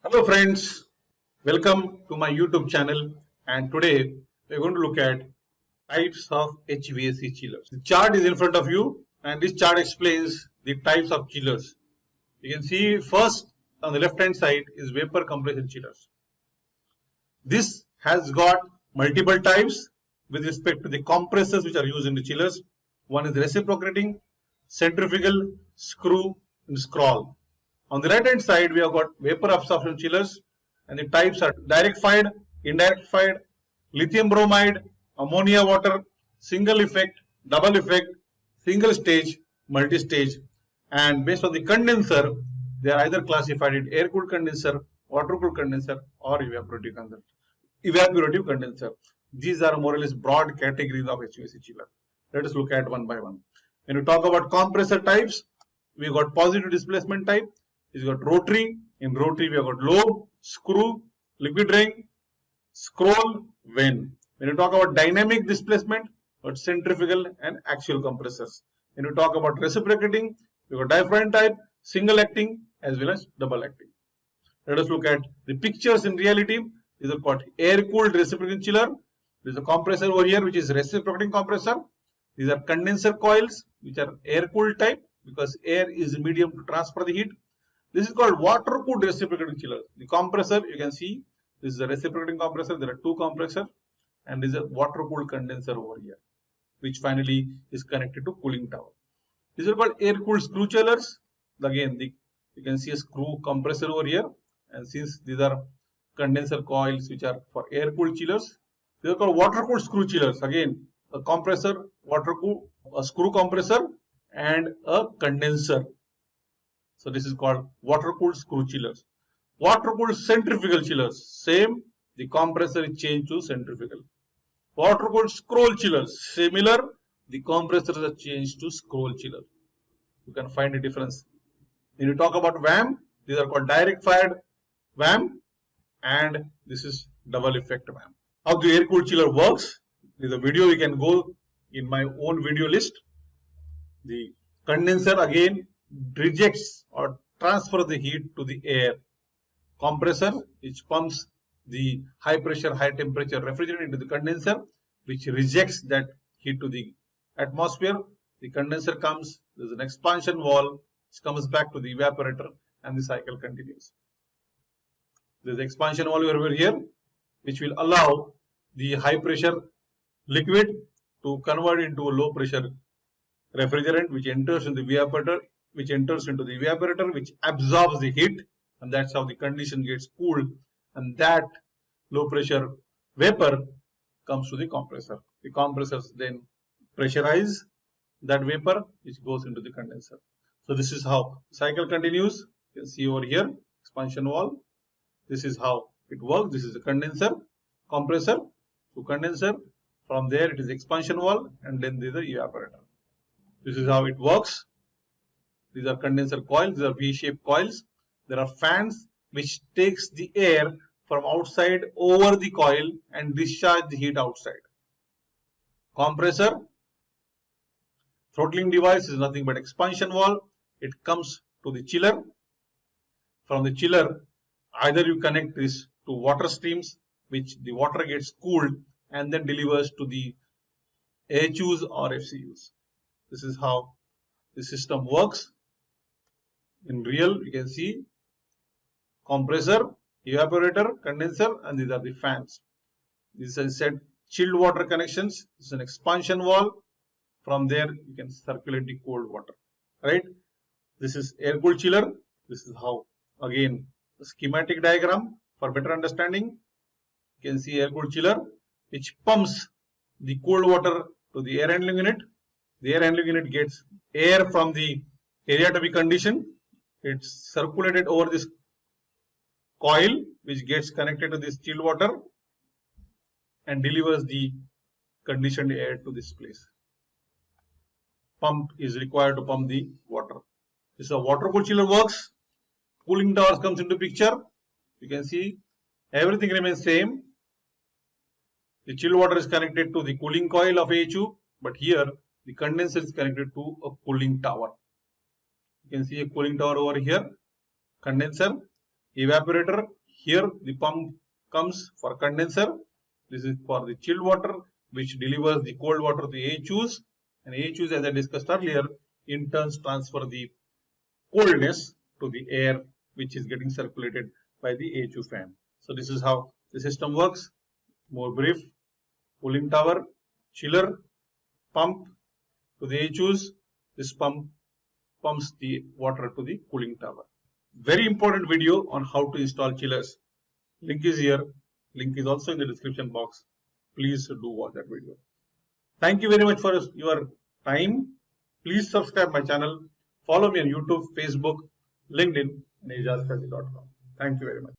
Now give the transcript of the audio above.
Hello friends, welcome to my YouTube channel, and today we are going to look at types of HVAC chillers. The chart is in front of you and this chart explains the types of chillers. You can see first on the left hand side is vapor compression chillers. This has got multiple types with respect to the compressors which are used in the chillers. One is reciprocating, centrifugal, screw and scroll. On the right hand side, we have got vapor absorption chillers, and the types are direct fired, indirect fired, lithium bromide, ammonia water, single effect, double effect, single stage, multi stage, and based on the condenser, they are either classified in air cooled condenser, water cooled condenser, or evaporative condenser. These are more or less broad categories of HVAC chiller. Let us look at one by one. When we talk about compressor types, we got positive displacement type. It's got rotary. In rotary, we have got lobe, screw, liquid ring, scroll, vane. When you talk about dynamic displacement, we got centrifugal and axial compressors. When you talk about reciprocating, we got diaphragm type, single acting as well as double acting. Let us look at the pictures in reality. These are called air cooled reciprocating chiller. There is a compressor over here which is reciprocating compressor. These are condenser coils which are air cooled type because air is the medium to transfer the heat. This is called water cooled reciprocating chiller. The compressor, you can see, this is a reciprocating compressor. There are two compressors, and this is a water cooled condenser over here, which finally is connected to cooling tower. These are called air cooled screw chillers. Again, you can see a screw compressor over here, and since these are condenser coils which are for air cooled chillers, these are called water cooled screw chillers. Again, a compressor, water cooled, a screw compressor, and a condenser. So this is called water cooled screw chillers. Water cooled centrifugal chillers. Same, the compressor is changed to centrifugal. Water cooled scroll chillers. Similar, the compressors are changed to scroll chiller. You can find a difference. When you talk about VAM, these are called direct fired VAM, and this is double effect VAM. How the air cooled chiller works? There is a video you can go in my own video list. The condenser again rejects or transfers the heat to the air. Compressor which pumps the high pressure, high temperature refrigerant into the condenser, which rejects that heat to the atmosphere. The condenser comes, there is an expansion valve, which comes back to the evaporator, and the cycle continues. There is an expansion valve over here, which will allow the high pressure liquid to convert into a low pressure refrigerant, which enters into the evaporator, which absorbs the heat, and that's how the condition gets cooled, and that low pressure vapor comes to the compressor. The compressors then pressurize that vapor which goes into the condenser. So this is how the cycle continues. You can see over here expansion valve. This is how it works. This is the condenser, compressor to condenser. From there it is expansion valve, and then there is the evaporator. This is how it works. These are condenser coils. These are V-shaped coils. There are fans which takes the air from outside over the coil and discharge the heat outside. Compressor, throttling device is nothing but expansion valve. It comes to the chiller. From the chiller, either you connect this to water streams, which the water gets cooled and then delivers to the AHUs or FCUs. This is how the system works. In real, you can see compressor, evaporator, condenser, and these are the fans. This is said chilled water connections. This is an expansion valve. From there, you can circulate the cold water. Right? This is air cooled chiller. This is how, again, the schematic diagram for better understanding. You can see air cooled chiller, which pumps the cold water to the air handling unit. The air handling unit gets air from the area to be conditioned. It's circulated over this coil which gets connected to this chilled water and delivers the conditioned air to this place. Pump is required to pump the water. This is how water cooled chiller works. Cooling towers comes into picture. You can see everything remains same. The chilled water is connected to the cooling coil of AHU, but here the condenser is connected to a cooling tower. You can see a cooling tower over here, condenser, Evaporator, here the pump comes for condenser. This is for the chilled water which delivers the cold water to AHUs, and AHUs, as I discussed earlier, in turns transfer the coldness to the air which is getting circulated by the AHU fan. So this is how the system works. More brief: cooling tower, chiller, pump to the AHUs. This pump pumps the water to the cooling tower. Very important video on how to install chillers. Link is here. Link is also in the description box. Please do watch that video. Thank you very much for your time. Please subscribe my channel. Follow me on YouTube, Facebook, LinkedIn, and ajazkazi.com. Thank you very much.